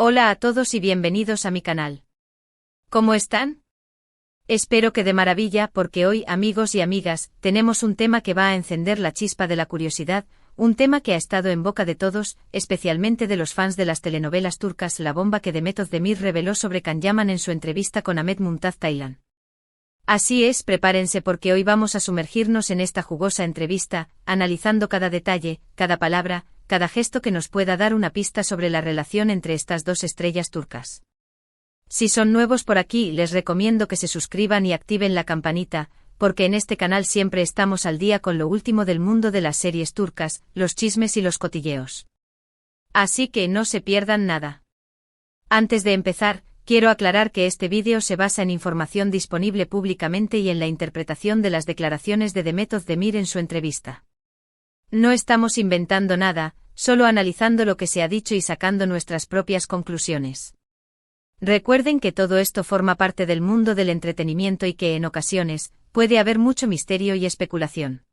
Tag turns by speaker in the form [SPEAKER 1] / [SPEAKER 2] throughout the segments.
[SPEAKER 1] Hola a todos y bienvenidos a mi canal. ¿Cómo están? Espero que de maravilla porque hoy, amigos y amigas, tenemos un tema que va a encender la chispa de la curiosidad, un tema que ha estado en boca de todos, especialmente de los fans de las telenovelas turcas, la bomba que Demet Özdemir reveló sobre Can Yaman en su entrevista con Ahmet Mumtaz Taylan. Así es, prepárense porque hoy vamos a sumergirnos en esta jugosa entrevista, analizando cada detalle, cada palabra, cada gesto que nos pueda dar una pista sobre la relación entre estas dos estrellas turcas. Si son nuevos por aquí, les recomiendo que se suscriban y activen la campanita, porque en este canal siempre estamos al día con lo último del mundo de las series turcas, los chismes y los cotilleos. Así que no se pierdan nada. Antes de empezar, quiero aclarar que este vídeo se basa en información disponible públicamente y en la interpretación de las declaraciones de Demet Özdemir en su entrevista. No estamos inventando nada, solo analizando lo que se ha dicho y sacando nuestras propias conclusiones. Recuerden que todo esto forma parte del mundo del entretenimiento y que en ocasiones puede haber mucho misterio y especulación.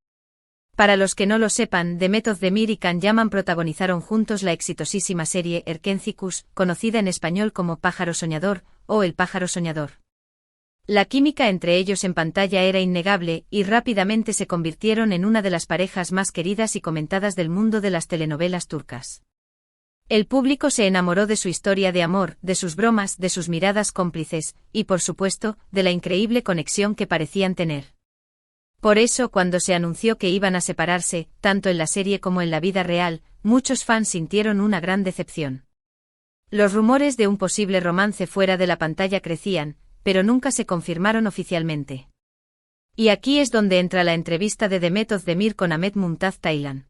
[SPEAKER 1] Para los que no lo sepan, Demet Özdemir y Can Yaman protagonizaron juntos la exitosísima serie Erkencikus, conocida en español como Pájaro Soñador o El Pájaro Soñador. La química entre ellos en pantalla era innegable y rápidamente se convirtieron en una de las parejas más queridas y comentadas del mundo de las telenovelas turcas. El público se enamoró de su historia de amor, de sus bromas, de sus miradas cómplices, y por supuesto, de la increíble conexión que parecían tener. Por eso, cuando se anunció que iban a separarse, tanto en la serie como en la vida real, muchos fans sintieron una gran decepción. Los rumores de un posible romance fuera de la pantalla crecían, pero nunca se confirmaron oficialmente. Y aquí es donde entra la entrevista de Demet Özdemir con Ahmet Mumtaz Taylan.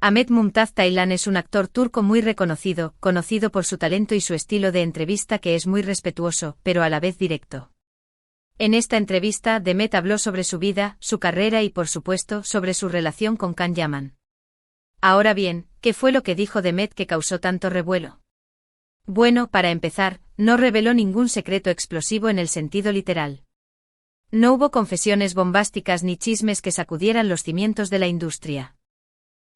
[SPEAKER 1] Ahmet Mumtaz Taylan es un actor turco muy reconocido, conocido por su talento y su estilo de entrevista que es muy respetuoso, pero a la vez directo. En esta entrevista, Demet habló sobre su vida, su carrera y por supuesto, sobre su relación con Can Yaman. Ahora bien, ¿qué fue lo que dijo Demet que causó tanto revuelo? Bueno, para empezar, no reveló ningún secreto explosivo en el sentido literal. No hubo confesiones bombásticas ni chismes que sacudieran los cimientos de la industria.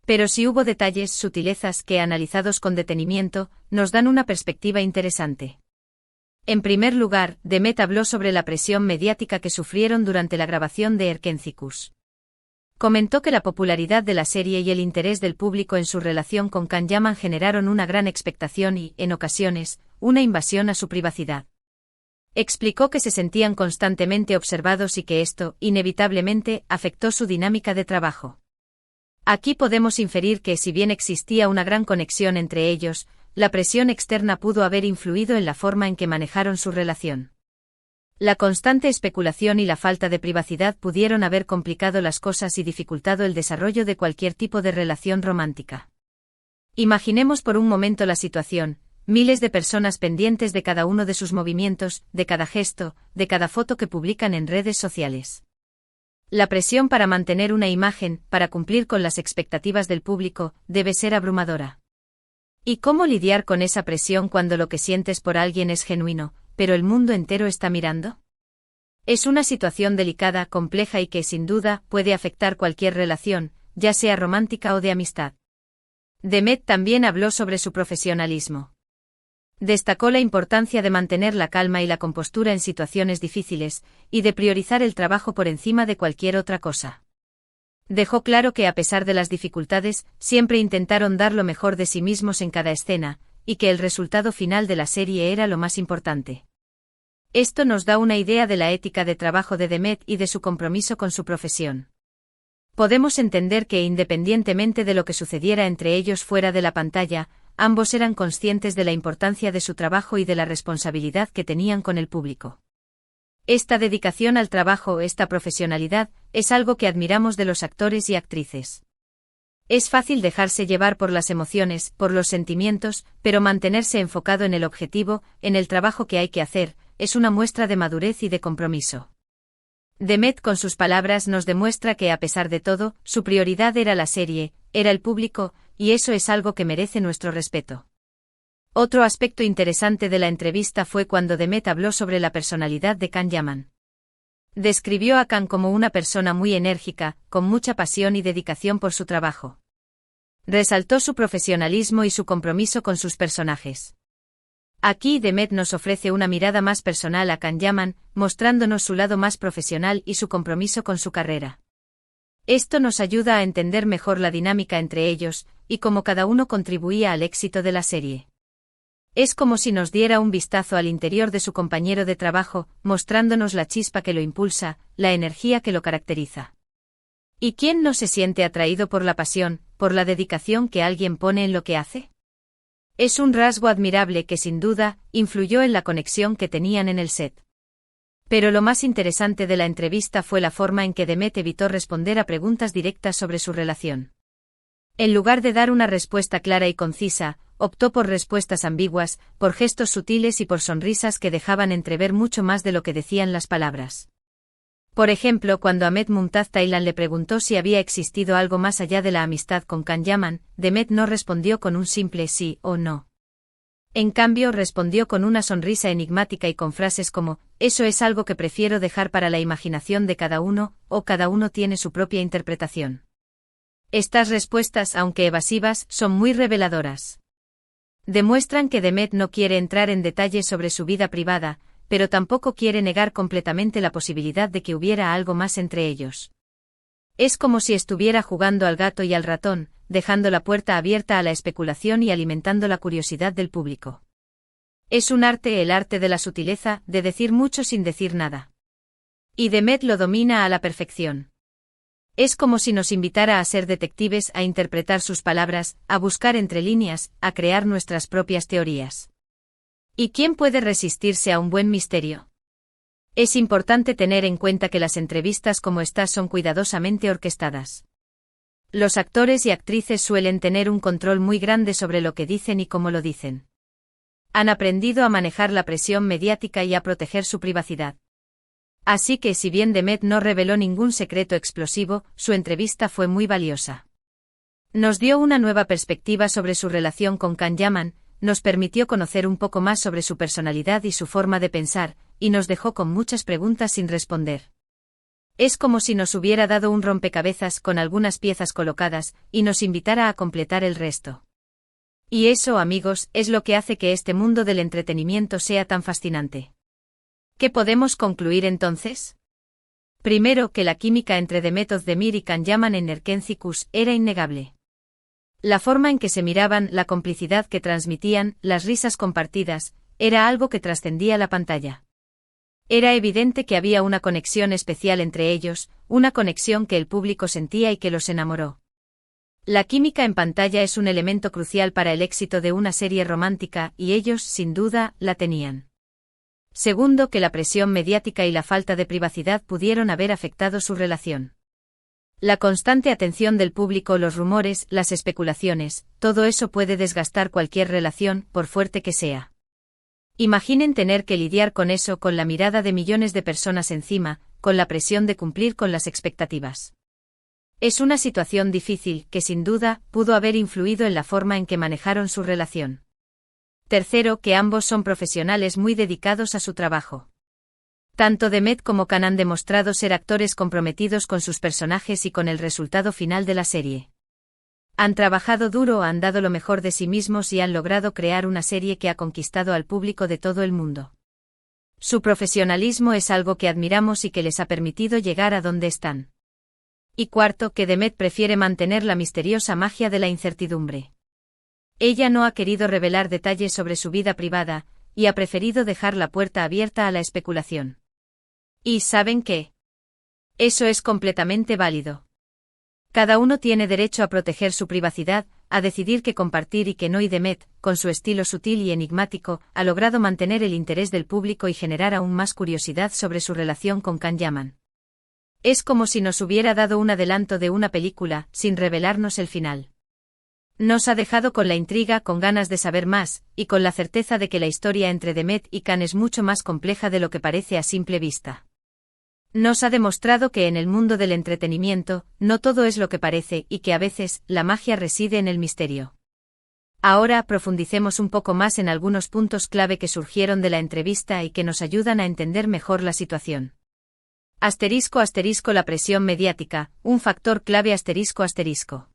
[SPEAKER 1] Pero sí hubo detalles, sutilezas que, analizados con detenimiento, nos dan una perspectiva interesante. En primer lugar, Demet habló sobre la presión mediática que sufrieron durante la grabación de Erkencikus. Comentó que la popularidad de la serie y el interés del público en su relación con Can Yaman generaron una gran expectación y, en ocasiones, una invasión a su privacidad. Explicó que se sentían constantemente observados y que esto, inevitablemente, afectó su dinámica de trabajo. Aquí podemos inferir que si bien existía una gran conexión entre ellos, la presión externa pudo haber influido en la forma en que manejaron su relación. La constante especulación y la falta de privacidad pudieron haber complicado las cosas y dificultado el desarrollo de cualquier tipo de relación romántica. Imaginemos por un momento la situación, miles de personas pendientes de cada uno de sus movimientos, de cada gesto, de cada foto que publican en redes sociales. La presión para mantener una imagen, para cumplir con las expectativas del público, debe ser abrumadora. ¿Y cómo lidiar con esa presión cuando lo que sientes por alguien es genuino, pero el mundo entero está mirando? Es una situación delicada, compleja y que, sin duda, puede afectar cualquier relación, ya sea romántica o de amistad. Demet también habló sobre su profesionalismo. Destacó la importancia de mantener la calma y la compostura en situaciones difíciles, y de priorizar el trabajo por encima de cualquier otra cosa. Dejó claro que a pesar de las dificultades, siempre intentaron dar lo mejor de sí mismos en cada escena, y que el resultado final de la serie era lo más importante. Esto nos da una idea de la ética de trabajo de Demet y de su compromiso con su profesión. Podemos entender que independientemente de lo que sucediera entre ellos fuera de la pantalla, ambos eran conscientes de la importancia de su trabajo y de la responsabilidad que tenían con el público. Esta dedicación al trabajo, esta profesionalidad, es algo que admiramos de los actores y actrices. Es fácil dejarse llevar por las emociones, por los sentimientos, pero mantenerse enfocado en el objetivo, en el trabajo que hay que hacer, es una muestra de madurez y de compromiso. Demet con sus palabras nos demuestra que a pesar de todo, su prioridad era la serie, era el público, y eso es algo que merece nuestro respeto. Otro aspecto interesante de la entrevista fue cuando Demet habló sobre la personalidad de Can Yaman. Describió a Can como una persona muy enérgica, con mucha pasión y dedicación por su trabajo. Resaltó su profesionalismo y su compromiso con sus personajes. Aquí Demet nos ofrece una mirada más personal a Can Yaman, mostrándonos su lado más profesional y su compromiso con su carrera. Esto nos ayuda a entender mejor la dinámica entre ellos, y cómo cada uno contribuía al éxito de la serie. Es como si nos diera un vistazo al interior de su compañero de trabajo, mostrándonos la chispa que lo impulsa, la energía que lo caracteriza. ¿Y quién no se siente atraído por la pasión, por la dedicación que alguien pone en lo que hace? Es un rasgo admirable que sin duda influyó en la conexión que tenían en el set. Pero lo más interesante de la entrevista fue la forma en que Demet evitó responder a preguntas directas sobre su relación. En lugar de dar una respuesta clara y concisa, optó por respuestas ambiguas, por gestos sutiles y por sonrisas que dejaban entrever mucho más de lo que decían las palabras. Por ejemplo, cuando Ahmed Mumtaz Taylan le preguntó si había existido algo más allá de la amistad con Can Yaman, Demet no respondió con un simple sí o no. En cambio, respondió con una sonrisa enigmática y con frases como, eso es algo que prefiero dejar para la imaginación de cada uno, o cada uno tiene su propia interpretación. Estas respuestas, aunque evasivas, son muy reveladoras. Demuestran que Demet no quiere entrar en detalles sobre su vida privada, pero tampoco quiere negar completamente la posibilidad de que hubiera algo más entre ellos. Es como si estuviera jugando al gato y al ratón, dejando la puerta abierta a la especulación y alimentando la curiosidad del público. Es un arte, el arte de la sutileza, de decir mucho sin decir nada. Y Demet lo domina a la perfección. Es como si nos invitara a ser detectives, a interpretar sus palabras, a buscar entre líneas, a crear nuestras propias teorías. ¿Y quién puede resistirse a un buen misterio? Es importante tener en cuenta que las entrevistas como estas son cuidadosamente orquestadas. Los actores y actrices suelen tener un control muy grande sobre lo que dicen y cómo lo dicen. Han aprendido a manejar la presión mediática y a proteger su privacidad. Así que si bien Demet no reveló ningún secreto explosivo, su entrevista fue muy valiosa. Nos dio una nueva perspectiva sobre su relación con Can Yaman, nos permitió conocer un poco más sobre su personalidad y su forma de pensar, y nos dejó con muchas preguntas sin responder. Es como si nos hubiera dado un rompecabezas con algunas piezas colocadas, y nos invitara a completar el resto. Y eso, amigos, es lo que hace que este mundo del entretenimiento sea tan fascinante. ¿Qué podemos concluir entonces? Primero, que la química entre Demet Özdemir y Can Yaman en Erkencikus era innegable. La forma en que se miraban, la complicidad que transmitían, las risas compartidas, era algo que trascendía la pantalla. Era evidente que había una conexión especial entre ellos, una conexión que el público sentía y que los enamoró. La química en pantalla es un elemento crucial para el éxito de una serie romántica, y ellos, sin duda, la tenían. Segundo, que la presión mediática y la falta de privacidad pudieron haber afectado su relación. La constante atención del público, los rumores, las especulaciones, todo eso puede desgastar cualquier relación, por fuerte que sea. Imaginen tener que lidiar con eso, con la mirada de millones de personas encima, con la presión de cumplir con las expectativas. Es una situación difícil, que sin duda, pudo haber influido en la forma en que manejaron su relación. Tercero, que ambos son profesionales muy dedicados a su trabajo. Tanto Demet como Can han demostrado ser actores comprometidos con sus personajes y con el resultado final de la serie. Han trabajado duro, han dado lo mejor de sí mismos y han logrado crear una serie que ha conquistado al público de todo el mundo. Su profesionalismo es algo que admiramos y que les ha permitido llegar a donde están. Y cuarto, que Demet prefiere mantener la misteriosa magia de la incertidumbre. Ella no ha querido revelar detalles sobre su vida privada, y ha preferido dejar la puerta abierta a la especulación. ¿Y saben qué? Eso es completamente válido. Cada uno tiene derecho a proteger su privacidad, a decidir qué compartir y qué no, y Demet, con su estilo sutil y enigmático, ha logrado mantener el interés del público y generar aún más curiosidad sobre su relación con Can Yaman. Es como si nos hubiera dado un adelanto de una película, sin revelarnos el final. Nos ha dejado con la intriga, con ganas de saber más, y con la certeza de que la historia entre Demet y Can es mucho más compleja de lo que parece a simple vista. Nos ha demostrado que en el mundo del entretenimiento, no todo es lo que parece y que a veces, la magia reside en el misterio. Ahora profundicemos un poco más en algunos puntos clave que surgieron de la entrevista y que nos ayudan a entender mejor la situación. **** La presión mediática, un factor clave ****.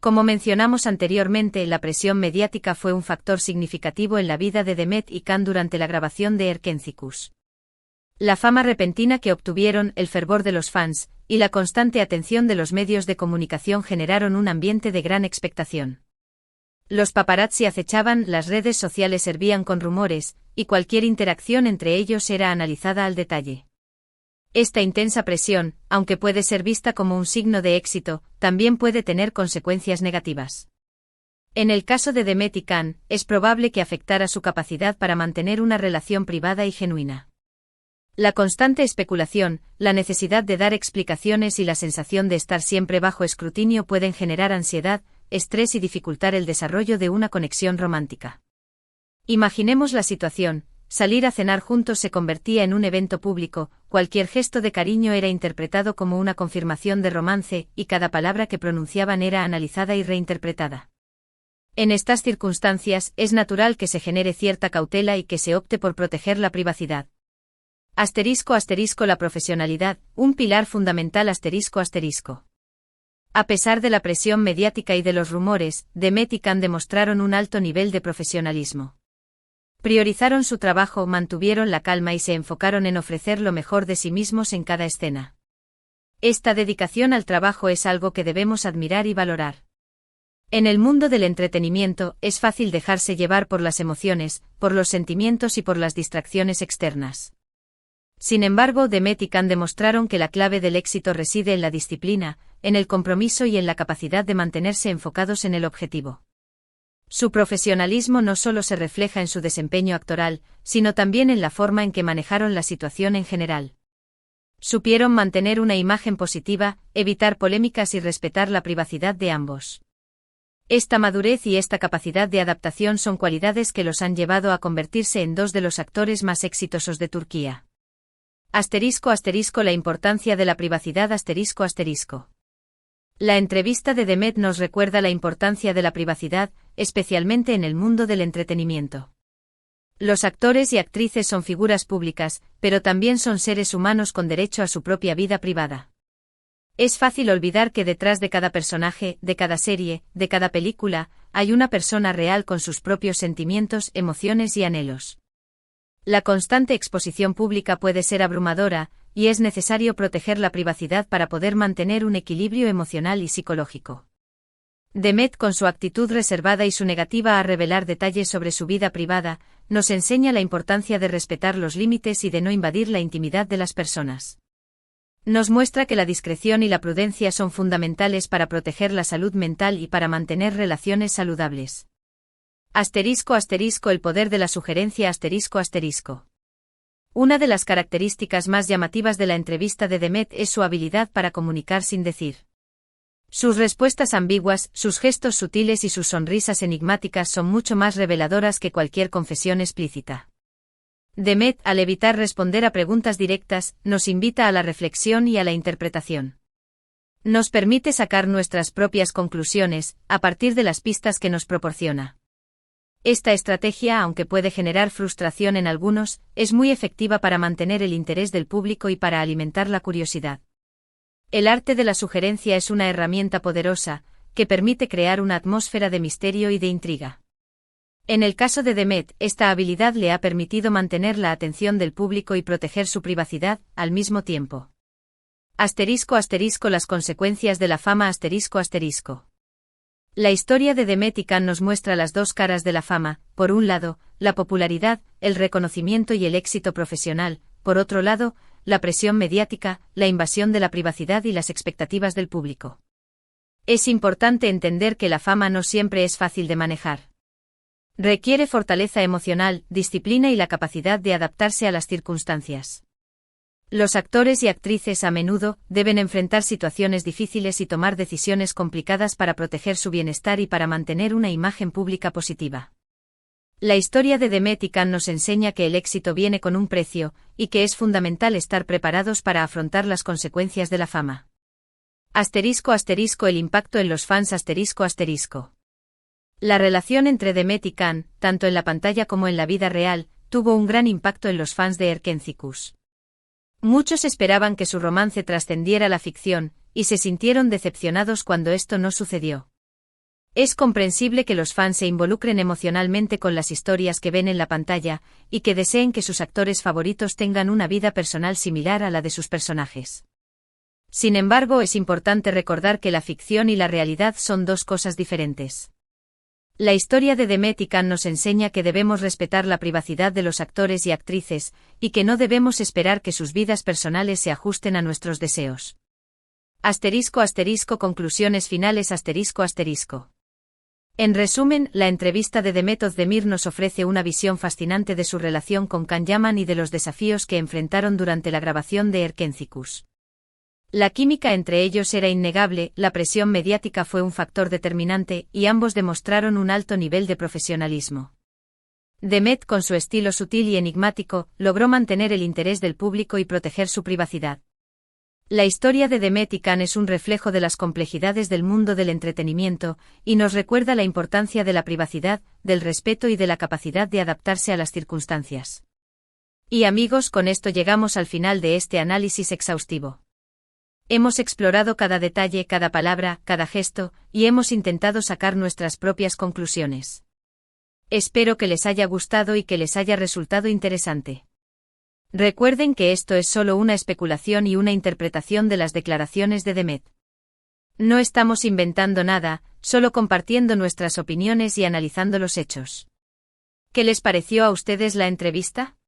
[SPEAKER 1] Como mencionamos anteriormente, la presión mediática fue un factor significativo en la vida de Demet y Can durante la grabación de Erkéntzikos. La fama repentina que obtuvieron, el fervor de los fans, y la constante atención de los medios de comunicación generaron un ambiente de gran expectación. Los paparazzi acechaban, las redes sociales hervían con rumores, y cualquier interacción entre ellos era analizada al detalle. Esta intensa presión, aunque puede ser vista como un signo de éxito, también puede tener consecuencias negativas. En el caso de Demet y Can, es probable que afectara su capacidad para mantener una relación privada y genuina. La constante especulación, la necesidad de dar explicaciones y la sensación de estar siempre bajo escrutinio pueden generar ansiedad, estrés y dificultar el desarrollo de una conexión romántica. Imaginemos la situación: salir a cenar juntos se convertía en un evento público, cualquier gesto de cariño era interpretado como una confirmación de romance, y cada palabra que pronunciaban era analizada y reinterpretada. En estas circunstancias, es natural que se genere cierta cautela y que se opte por proteger la privacidad. La profesionalidad, un pilar fundamental. A pesar de la presión mediática y de los rumores, Demet y Can demostraron un alto nivel de profesionalismo. Priorizaron su trabajo, mantuvieron la calma y se enfocaron en ofrecer lo mejor de sí mismos en cada escena. Esta dedicación al trabajo es algo que debemos admirar y valorar. En el mundo del entretenimiento, es fácil dejarse llevar por las emociones, por los sentimientos y por las distracciones externas. Sin embargo, Demet y Can demostraron que la clave del éxito reside en la disciplina, en el compromiso y en la capacidad de mantenerse enfocados en el objetivo. Su profesionalismo no solo se refleja en su desempeño actoral, sino también en la forma en que manejaron la situación en general. Supieron mantener una imagen positiva, evitar polémicas y respetar la privacidad de ambos. Esta madurez y esta capacidad de adaptación son cualidades que los han llevado a convertirse en dos de los actores más exitosos de Turquía. La importancia de la privacidad. La entrevista de Demet nos recuerda la importancia de la privacidad, especialmente en el mundo del entretenimiento. Los actores y actrices son figuras públicas, pero también son seres humanos con derecho a su propia vida privada. Es fácil olvidar que detrás de cada personaje, de cada serie, de cada película, hay una persona real con sus propios sentimientos, emociones y anhelos. La constante exposición pública puede ser abrumadora, y es necesario proteger la privacidad para poder mantener un equilibrio emocional y psicológico. Demet, con su actitud reservada y su negativa a revelar detalles sobre su vida privada, nos enseña la importancia de respetar los límites y de no invadir la intimidad de las personas. Nos muestra que la discreción y la prudencia son fundamentales para proteger la salud mental y para mantener relaciones saludables. El poder de la sugerencia. Una de las características más llamativas de la entrevista de Demet es su habilidad para comunicar sin decir. Sus respuestas ambiguas, sus gestos sutiles y sus sonrisas enigmáticas son mucho más reveladoras que cualquier confesión explícita. Demet, al evitar responder a preguntas directas, nos invita a la reflexión y a la interpretación. Nos permite sacar nuestras propias conclusiones, a partir de las pistas que nos proporciona. Esta estrategia, aunque puede generar frustración en algunos, es muy efectiva para mantener el interés del público y para alimentar la curiosidad. El arte de la sugerencia es una herramienta poderosa, que permite crear una atmósfera de misterio y de intriga. En el caso de Demet, esta habilidad le ha permitido mantener la atención del público y proteger su privacidad, al mismo tiempo. Las consecuencias de la fama. La historia de Demet y Can nos muestra las dos caras de la fama: por un lado, la popularidad, el reconocimiento y el éxito profesional; por otro lado, la presión mediática, la invasión de la privacidad y las expectativas del público. Es importante entender que la fama no siempre es fácil de manejar. Requiere fortaleza emocional, disciplina y la capacidad de adaptarse a las circunstancias. Los actores y actrices a menudo deben enfrentar situaciones difíciles y tomar decisiones complicadas para proteger su bienestar y para mantener una imagen pública positiva. La historia de Demet y Can nos enseña que el éxito viene con un precio, y que es fundamental estar preparados para afrontar las consecuencias de la fama. El impacto en los fans. La relación entre Demet y Can, tanto en la pantalla como en la vida real, tuvo un gran impacto en los fans de Erkéntzikos. Muchos esperaban que su romance trascendiera la ficción, y se sintieron decepcionados cuando esto no sucedió. Es comprensible que los fans se involucren emocionalmente con las historias que ven en la pantalla, y que deseen que sus actores favoritos tengan una vida personal similar a la de sus personajes. Sin embargo, es importante recordar que la ficción y la realidad son dos cosas diferentes. La historia de Demet y Can nos enseña que debemos respetar la privacidad de los actores y actrices, y que no debemos esperar que sus vidas personales se ajusten a nuestros deseos. *** Conclusiones finales ***. En resumen, la entrevista de Demet Özdemir nos ofrece una visión fascinante de su relación con Can Yaman y de los desafíos que enfrentaron durante la grabación de Erkenzikuş. La química entre ellos era innegable, la presión mediática fue un factor determinante, y ambos demostraron un alto nivel de profesionalismo. Demet, con su estilo sutil y enigmático, logró mantener el interés del público y proteger su privacidad. La historia de Demet y Can es un reflejo de las complejidades del mundo del entretenimiento, y nos recuerda la importancia de la privacidad, del respeto y de la capacidad de adaptarse a las circunstancias. Y amigos, con esto llegamos al final de este análisis exhaustivo. Hemos explorado cada detalle, cada palabra, cada gesto, y hemos intentado sacar nuestras propias conclusiones. Espero que les haya gustado y que les haya resultado interesante. Recuerden que esto es solo una especulación y una interpretación de las declaraciones de Demet. No estamos inventando nada, solo compartiendo nuestras opiniones y analizando los hechos. ¿Qué les pareció a ustedes la entrevista?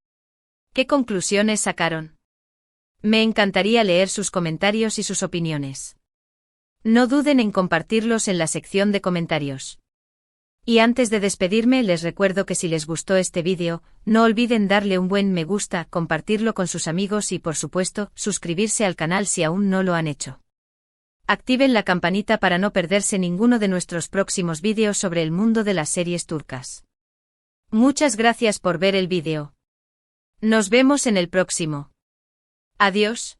[SPEAKER 1] ¿Qué conclusiones sacaron? Me encantaría leer sus comentarios y sus opiniones. No duden en compartirlos en la sección de comentarios. Y antes de despedirme, les recuerdo que si les gustó este vídeo, no olviden darle un buen me gusta, compartirlo con sus amigos y, por supuesto, suscribirse al canal si aún no lo han hecho. Activen la campanita para no perderse ninguno de nuestros próximos vídeos sobre el mundo de las series turcas. Muchas gracias por ver el vídeo. Nos vemos en el próximo. Adiós.